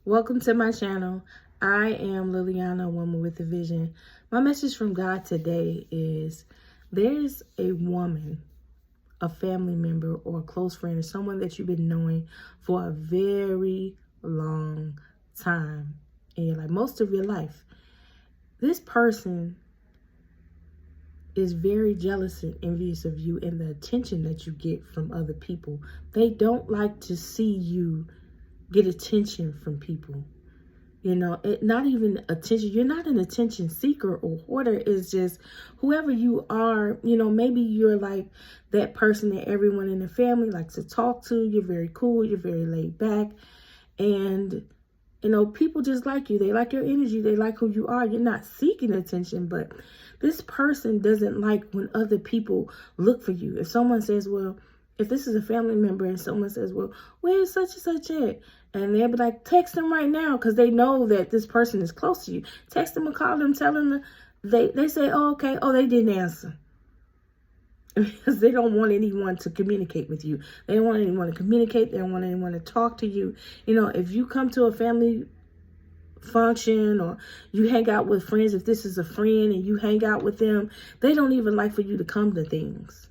Welcome to my channel. I am Liliana, a woman with a vision. My message from God today is there's a woman, a family member or a close friend or someone that you've been knowing for a very long time in your life, most of your life. This person is very jealous and envious of you and the attention that you get from other people. They don't like to see you get attention from people. Not even attention. You're not an attention seeker or hoarder. It's just whoever you are, maybe you're like that person that everyone in the family likes to talk to. You're very cool. You're very laid back. And, people just like you. They like your energy. They like who you are. You're not seeking attention, but this person doesn't like when other people look for you. If someone says, well, if this is a family member and someone says, well, where's such and such at? And they'll be like, text them right now, because they know that this person is close to you. Text them or call them, tell them. They say, oh, okay. Oh, they didn't answer. Because they don't want anyone to communicate with you. They don't want anyone to communicate. They don't want anyone to talk to you. If you come to a family function or you hang out with friends, if this is a friend and you hang out with them, they don't even like for you to come to things.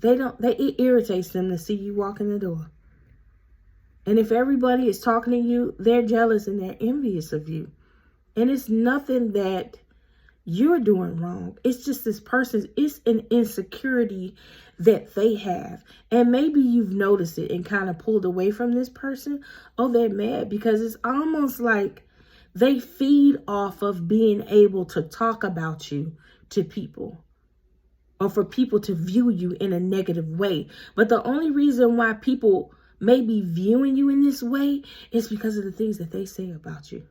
It irritates them to see you walk in the door. And if everybody is talking to you, they're jealous and they're envious of you. And it's nothing that you're doing wrong. It's just it's an insecurity that they have. And maybe you've noticed it and kind of pulled away from this person. Oh, they're mad because it's almost like they feed off of being able to talk about you to people, or for people to view you in a negative way. But the only reason why people may be viewing you in this way is because of the things that they say about you.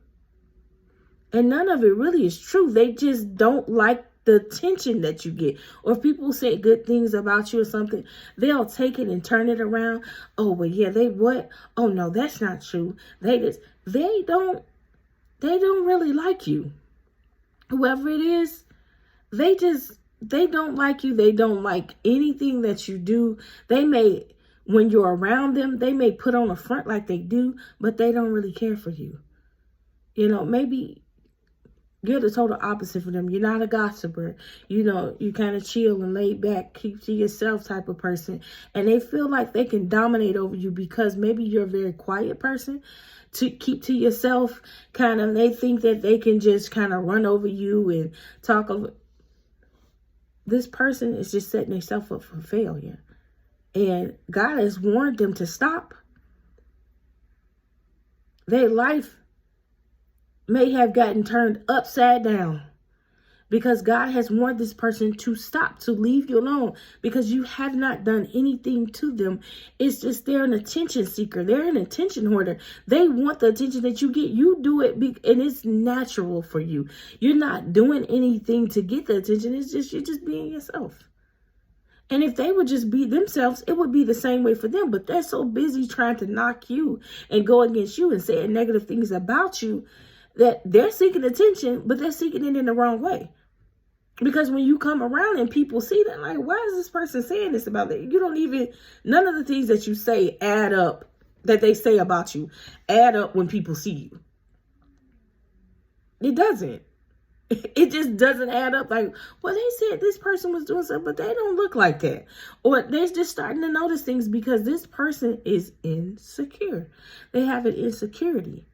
And none of it really is true. They just don't like the attention that you get. Or if people say good things about you or something, they'll take it and turn it around. Oh, well, yeah, they what? Oh, no, that's not true. They don't really like you. Whoever it is, they don't like you. They don't like anything that you do. When you're around them, they may put on a front like they do, but they don't really care for you. Maybe you're the total opposite for them. You're not a gossiper. You kind of chill and laid back, keep to yourself type of person. And they feel like they can dominate over you because maybe you're a very quiet person. To keep to yourself, they think that they can just kind of run over you and talk over. This person is just setting themselves up for failure. And God has warned them to stop. Their life may have gotten turned upside down because God has warned this person to stop, to leave you alone, because you have not done anything to them. It's just they're an attention seeker. They're an attention hoarder. They want the attention that you get. You do it and it's natural for you. You're not doing anything to get the attention. You're just being yourself. And if they would just be themselves, it would be the same way for them. But they're so busy trying to knock you and go against you and saying negative things about you that they're seeking attention, but they're seeking it in the wrong way. Because when you come around and people see that, like, why is this person saying this about that? None of the things that you say add up, that they say about you, add up when people see you. It doesn't. It just doesn't add up. Like, well, they said this person was doing something, but they don't look like that. Or they're just starting to notice things because this person is insecure. They have an insecurity,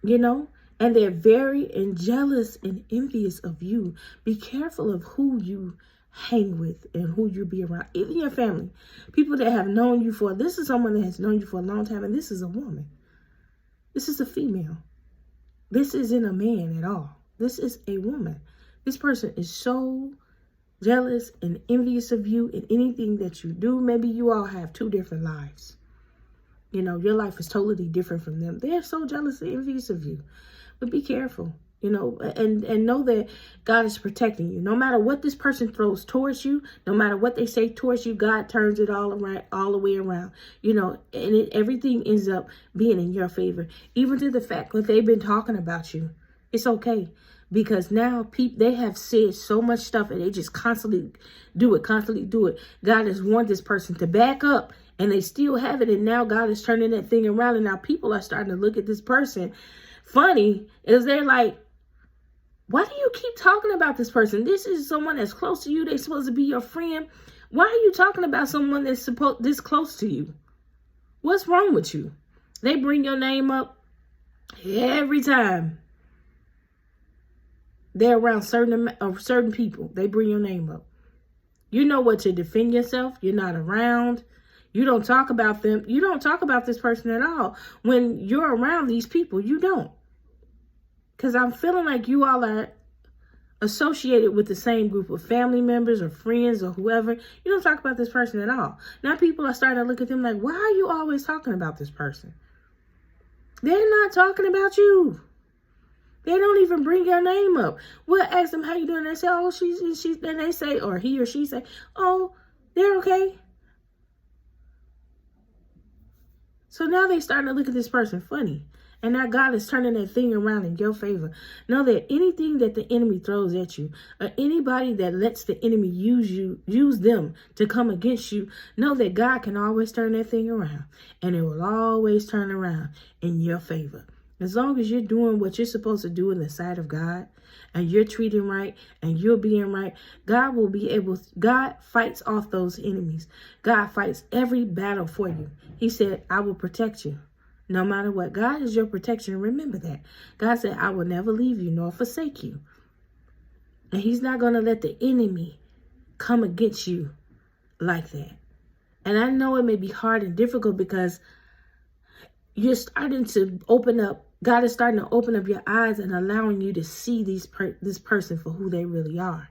and they're very jealous and envious of you. Be careful of who you hang with and who you be around. Even your family, people that have known you this is someone that has known you for a long time, and this is a woman. This is a female. This isn't a man at all. This is a woman. This person is so jealous and envious of you in anything that you do. Maybe you all have two different lives. Your life is totally different from them. They're so jealous and envious of you. But be careful, and know that God is protecting you. No matter what this person throws towards you, no matter what they say towards you, God turns it all around, all the way around. And everything ends up being in your favor. Even to the fact that they've been talking about you. It's okay. Because now they have said so much stuff and they just constantly do it. God has warned this person to back up And they still have it. And now God is turning that thing around. And now people are starting to look at this person funny. Is they're like, why do you keep talking about this person? This is someone that's close to you. They're supposed to be your friend. Why are you talking about someone that's supposed this close to you? What's wrong with you? They bring your name up every time they're around certain people. They bring your name up. You know what, to defend yourself. You're not around. You don't talk about them. You don't talk about this person at all. When you're around these people, you don't. Because I'm feeling like you all are associated with the same group of family members or friends or whoever. You don't talk about this person at all. Now people are starting to look at them like, why are you always talking about this person? They're not talking about you. They don't even bring your name up. We'll ask them, how you doing? They say, oh, she's, then they say, or he or she say, oh, they're okay. So now they starting to look at this person funny. And now God is turning that thing around in your favor. Know that anything that the enemy throws at you, or anybody that lets the enemy use them to come against you, know that God can always turn that thing around. And it will always turn around in your favor. As long as you're doing what you're supposed to do in the sight of God, and you're treating right, and you're being right, God will be able, God fights off those enemies. God fights every battle for you. He said, I will protect you. No matter what, God is your protection. Remember that. God said, I will never leave you nor forsake you. And he's not going to let the enemy come against you like that. And I know it may be hard and difficult because you're starting to open up. God is starting to open up your eyes and allowing you to see this person for who they really are.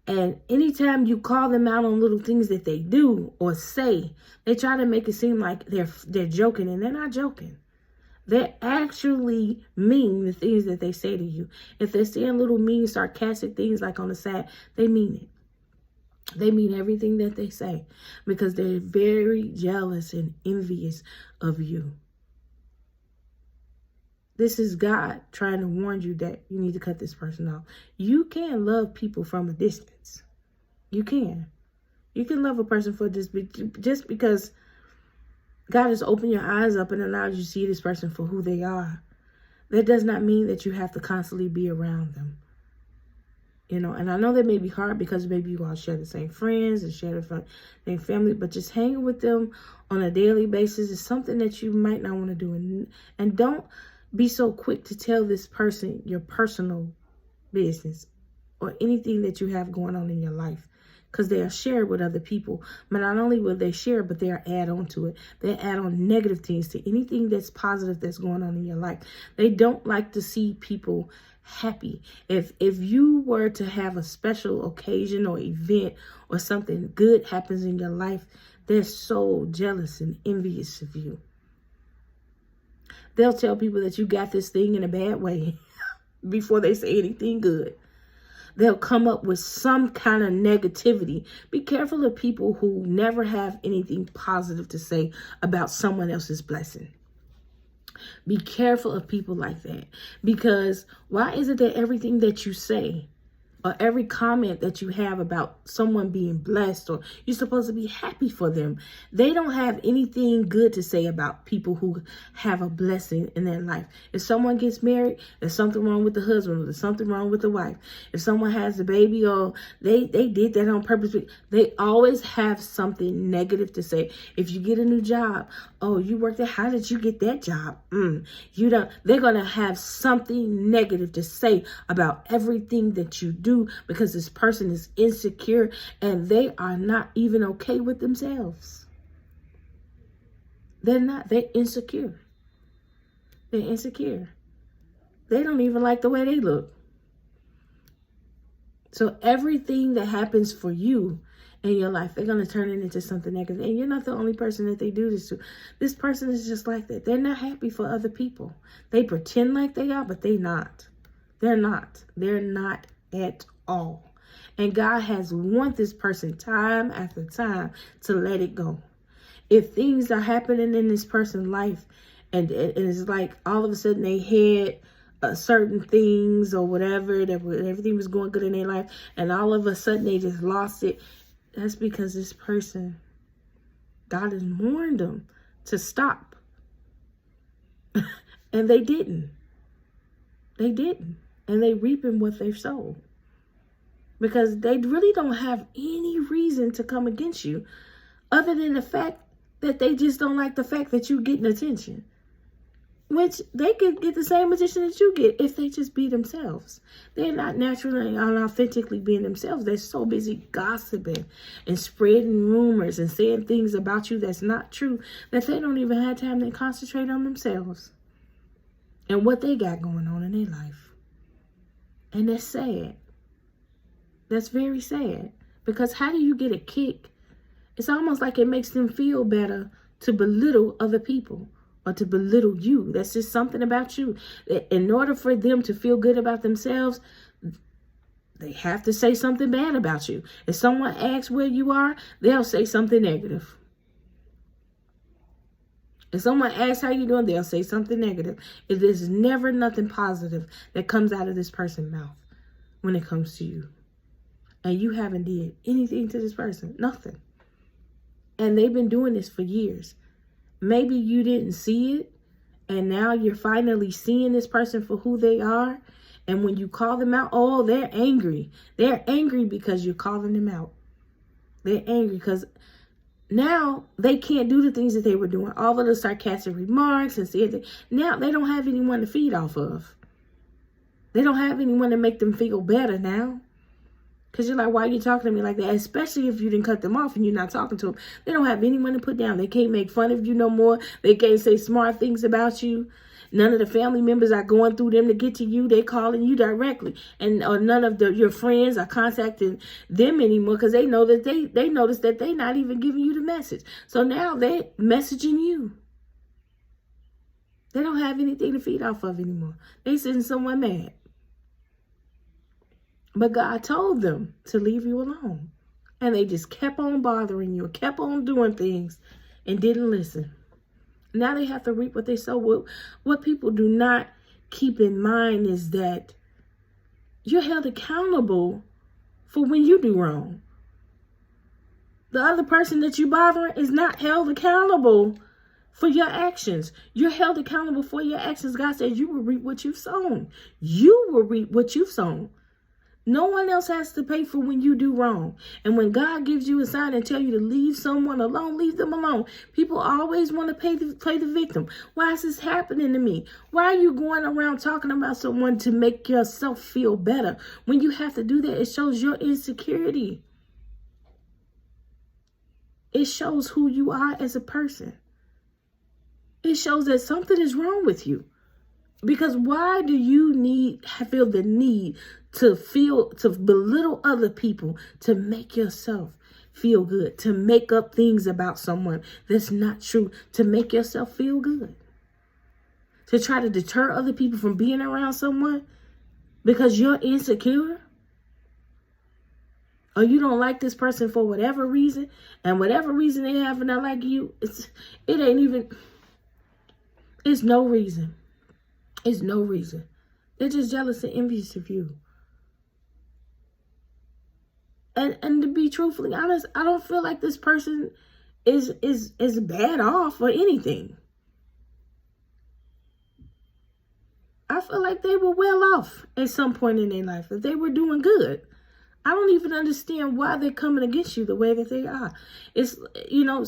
And anytime you call them out on little things that they do or say, they try to make it seem like they're joking, and they're not joking. They actually mean the things that they say to you. If they're saying little mean, sarcastic things like on the side, they mean it. They mean everything that they say because they're very jealous and envious of you. This is God trying to warn you that you need to cut this person off. You can love people from a distance. You can. You can love a person for this, just because God has opened your eyes up and allowed you to see this person for who they are. That does not mean that you have to constantly be around them. You know, and I know that may be hard because maybe you all share the same friends and share the same family, but just hanging with them on a daily basis is something that you might not want to do. And don't be so quick to tell this person your personal business or anything that you have going on in your life, because they are shared with other people. But not only will they share, but they are add on to it. They add on negative things to anything that's positive that's going on in your life. They don't like to see people happy. If you were to have a special occasion or event or something good happens in your life, they're so jealous and envious of you. They'll tell people that you got this thing in a bad way before they say anything good. They'll come up with some kind of negativity. Be careful of people who never have anything positive to say about someone else's blessing. Be careful of people like that. Because why is it that everything that you say or every comment that you have about someone being blessed, or you're supposed to be happy for them, they don't have anything good to say about people who have a blessing in their life? If someone gets married, there's something wrong with the husband, or there's something wrong with the wife. If someone has a baby, or they did that on purpose, they always have something negative to say. If you get a new job, oh, you worked there, how did you get that job? You don't. They're going to have something negative to say about everything that you do, because this person is insecure and they are not even okay with themselves. They're not. They're insecure. They're insecure. They don't even like the way they look. So everything that happens for you in your life, they're going to turn it into something negative. And you're not the only person that they do this to. This person is just like that. They're not happy for other people. They pretend like they are, but they're not. They're not. They're not at all. And God has warned this person time after time to let it go. If things are happening in this person's life and it's like all of a sudden they had certain things or whatever, that everything was going good in their life, and all of a sudden they just lost it, that's because this person God has warned them to stop. And they didn't. They didn't. And they reaping what they've sown. Because they really don't have any reason to come against you other than the fact that they just don't like the fact that you're getting attention. Which they could get the same attention that you get if they just be themselves. They're not naturally and authentically being themselves. They're so busy gossiping and spreading rumors and saying things about you that's not true that they don't even have time to concentrate on themselves and what they got going on in their life. And that's sad. That's very sad. Because how do you get a kick? It's almost like it makes them feel better to belittle other people. Or to belittle you. That's just something about you. In order for them to feel good about themselves, they have to say something bad about you. If someone asks where you are, they'll say something negative. If someone asks how you doing, they'll say something negative. It is never nothing positive that comes out of this person's mouth when it comes to you. And you haven't did anything to this person. Nothing. And they've been doing this for years. Maybe you didn't see it, and now you're finally seeing this person for who they are. And when you call them out, oh, they're angry. They're angry because you're calling them out. They're angry because now they can't do the things that they were doing. All of the sarcastic remarks and saying that now they don't have anyone to feed off of. They don't have anyone to make them feel better now. Because you're like, why are you talking to me like that? Especially if you didn't cut them off and you're not talking to them. They don't have anyone to put down. They can't make fun of you no more. They can't say smart things about you. None of the family members are going through them to get to you. They're calling you directly. And or none of your friends are contacting them anymore because they know that they notice that they're not even giving you the message. So now they're messaging you. They don't have anything to feed off of anymore. They sending someone mad. But God told them to leave you alone. And they just kept on bothering you, kept on doing things, and didn't listen. Now they have to reap what they sow. What people do not keep in mind is that you're held accountable for when you do wrong. The other person that you're bothering is not held accountable for your actions. You're held accountable for your actions. God says you will reap what you've sown. You will reap what you've sown. No one else has to pay for when you do wrong. And when God gives you a sign and tell you to leave someone alone, leave them alone. People always want to play the victim. Why is this happening to me? Why are you going around talking about someone to make yourself feel better? When you have to do that, it shows your insecurity. It shows who you are as a person. It shows that something is wrong with you. Because why do you feel the need to belittle other people, to make yourself feel good, to make up things about someone that's not true, to make yourself feel good, to try to deter other people from being around someone because you're insecure? Or you don't like this person for whatever reason, and whatever reason they have and not like you, it's no reason. It's no reason. They're just jealous and envious of you. And to be truthfully honest, I don't feel like this person is bad off or anything. I feel like they were well off at some point in their life, that they were doing good. I don't even understand why they're coming against you the way that they are. It's,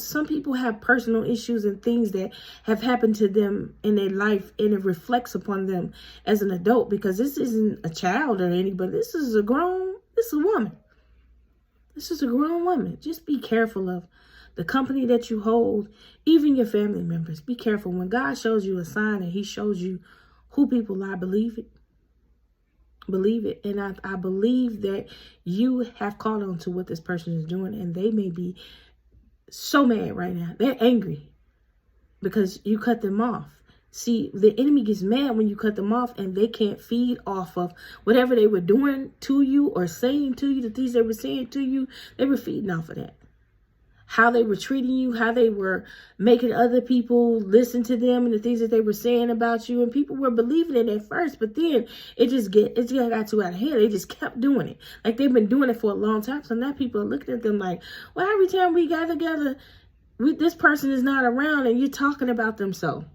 some people have personal issues and things that have happened to them in their life, and it reflects upon them as an adult, because this isn't a child or anybody. This is a woman. This is a grown woman. Just be careful of the company that you hold, even your family members. Be careful. When God shows you a sign and he shows you who people are, believe it. Believe it. And I believe that you have caught on to what this person is doing, and they may be so mad right now. They're angry because you cut them off. See, the enemy gets mad when you cut them off, and they can't feed off of whatever they were doing to you or saying to you, the things they were saying to you. They were feeding off of that. How they were treating you, how they were making other people listen to them and the things that they were saying about you. And people were believing it at first, but then it just got too out of hand. They just kept doing it. Like they've been doing it for a long time. So now people are looking at them like, well, every time we got together, This person is not around and you're talking about them so.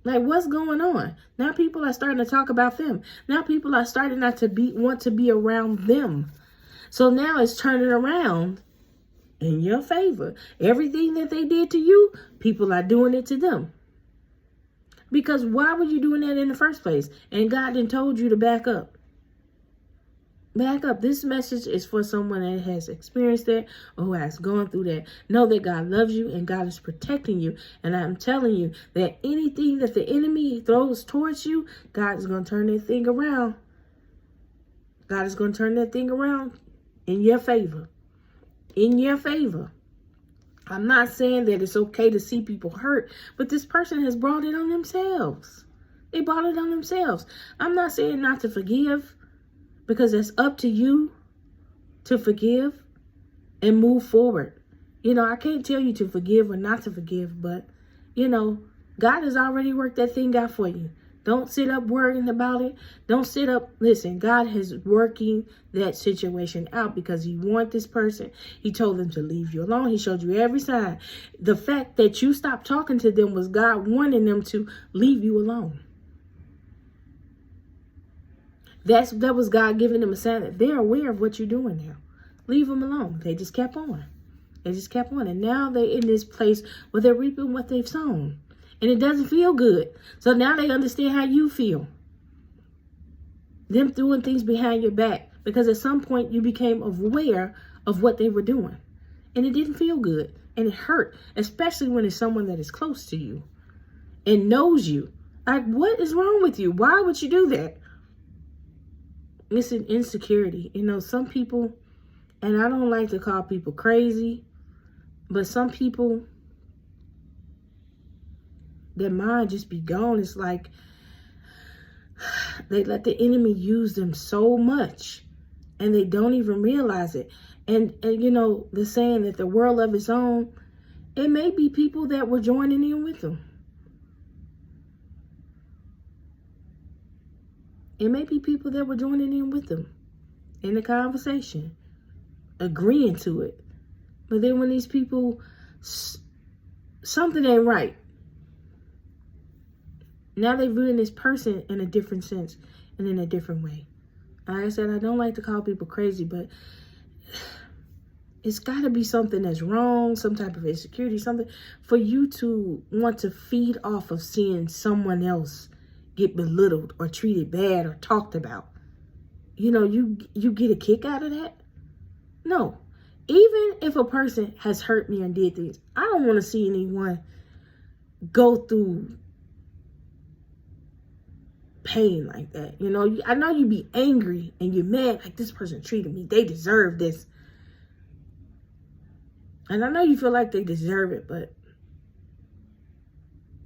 Like, what's going on? Now people are starting to talk about them. Now people are starting not to want to be around them. So now it's turning around in your favor. Everything that they did to you, people are doing it to them. Because why were you doing that in the first place? And God done told you to back up. Back up. This message is for someone that has experienced that or who has gone through that. Know that God loves you and God is protecting you. And I'm telling you that anything that the enemy throws towards you, God is going to turn that thing around. God is going to turn that thing around in your favor. In your favor. I'm not saying that it's okay to see people hurt, but this person has brought it on themselves. They brought it on themselves. I'm not saying not to forgive, because it's up to you to forgive and move forward. I can't tell you to forgive or not to forgive, but, God has already worked that thing out for you. Don't sit up worrying about it. Don't sit up. Listen, God is working that situation out because he wants this person. He told them to leave you alone. He showed you every sign. The fact that you stopped talking to them was God wanting them to leave you alone. That was God giving them a sign that they're aware of what you're doing now. Leave them alone. They just kept on. They just kept on. And now they're in this place where they're reaping what they've sown. And it doesn't feel good. So now they understand how you feel. Them doing things behind your back. Because at some point you became aware of what they were doing. And it didn't feel good. And it hurt. Especially when it's someone that is close to you. And knows you. Like, what is wrong with you? Why would you do that? It's an insecurity. Some people, and I don't like to call people crazy, but some people, their mind just be gone. It's like they let the enemy use them so much and they don't even realize it. And the saying that the world of its own, it may be people that were joining in with them. It may be people that were joining in with them in the conversation, agreeing to it. But then when these people, something ain't right. Now they're viewing this person in a different sense and in a different way. Like I said, I don't like to call people crazy, but it's got to be something that's wrong, some type of insecurity, something for you to want to feed off of seeing someone else get belittled or treated bad or talked about. You get a kick out of that? No. Even if a person has hurt me and did things, I don't want to see anyone go through pain like that. I know you be angry and you're mad, like, this person treated me. They deserve this. And I know you feel like they deserve it, but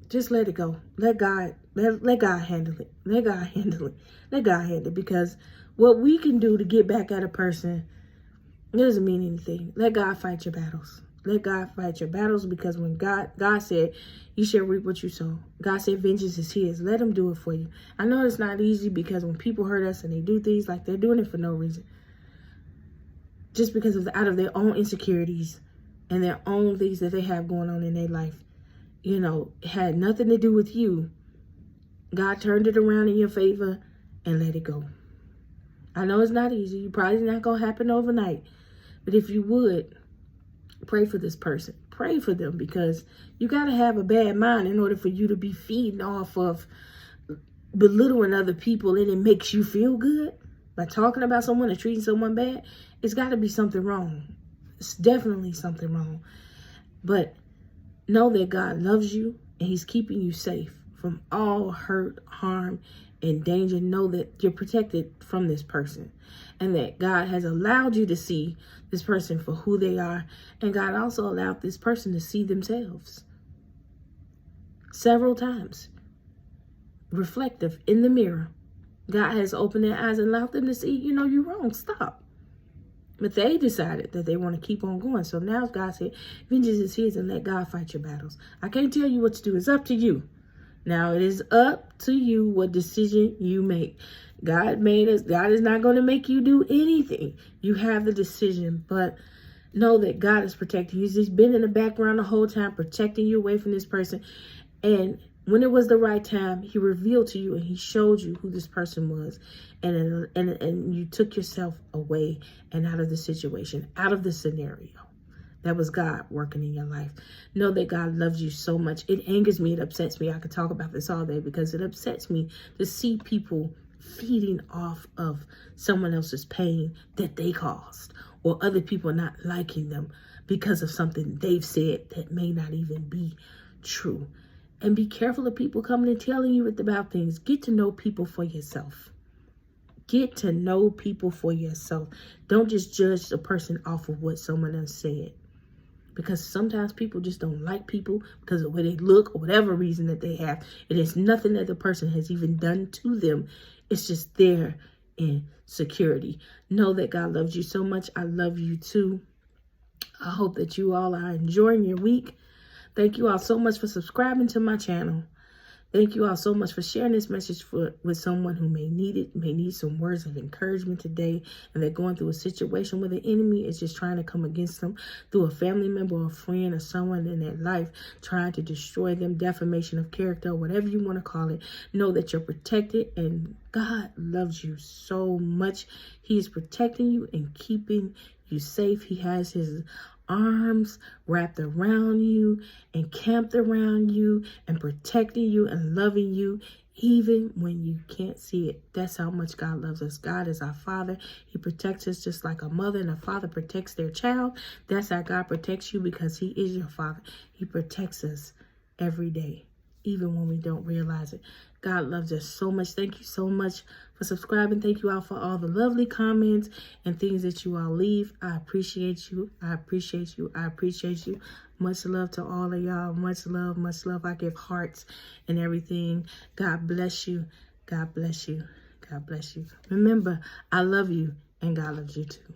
just let it go. Let God handle it. Let God handle it. Let God handle it. Because what we can do to get back at a person, it doesn't mean anything. Let God fight your battles. Let God fight your battles, because when God said, you shall reap what you sow. God said, vengeance is his. Let him do it for you. I know it's not easy, because when people hurt us and they do things, like, they're doing it for no reason. Just because out of their own insecurities and their own things that they have going on in their life. It had nothing to do with you. God turned it around in your favor and let it go. I know it's not easy. You probably not going to happen overnight. But if you would, pray for this person. Pray for them, because you got to have a bad mind in order for you to be feeding off of belittling other people, and it makes you feel good by talking about someone or treating someone bad. It's got to be something wrong. It's definitely something wrong. But know that God loves you and he's keeping you safe from all hurt, harm, and danger. Know that you're protected from this person, and that God has allowed you to see this person for who they are. And God also allowed this person to see themselves several times, reflective in the mirror. God has opened their eyes and allowed them to see, you're wrong. Stop. But they decided that they want to keep on going. So now God said, vengeance is his, and let God fight your battles. I can't tell you what to do. It's up to you. Now it is up to you what decision you make. God made us. God is not going to make you do anything. You have the decision. But Know that God is protecting you. He's been in the background the whole time, protecting you away from this person. And when it was the right time, he revealed to you and he showed you who this person was. And you took yourself away and out of the situation, out of the scenario. That was God working in your life. Know that God loves you so much. It angers me. It upsets me. I could talk about this all day because it upsets me to see people feeding off of someone else's pain that they caused, or other people not liking them because of something they've said that may not even be true. And be careful of people coming and telling you about things. Get to know people for yourself. Get to know people for yourself. Don't just judge a person off of what someone else said. Because sometimes people just don't like people because of the way they look or whatever reason that they have. It is nothing that the person has even done to them. It's just their insecurity. Know that God loves you so much. I love you too. I hope that you all are enjoying your week. Thank you all so much for subscribing to my channel. Thank you all so much for sharing this message with someone who may need it, may need some words of encouragement today, and they're going through a situation where the enemy is just trying to come against them through a family member or a friend or someone in their life, trying to destroy them, defamation of character, whatever you want to call it. Know that you're protected and God loves you so much. He is protecting you and keeping you safe. He has his arms wrapped around you and camped around you and protecting you and loving you even when you can't see it. That's how much God loves us. God is our Father. He protects us just like a mother and a father protects their child. That's how God protects you, because he is your Father. He protects us every day, even when we don't realize it. God loves us so much. Thank you so much for subscribing. Thank you all for all the lovely comments and things that you all leave. I appreciate you. I appreciate you. I appreciate you. Much love to all of y'all. Much love. Much love. I give hearts and everything. God bless you. God bless you. God bless you. Remember, I love you and God loves you too.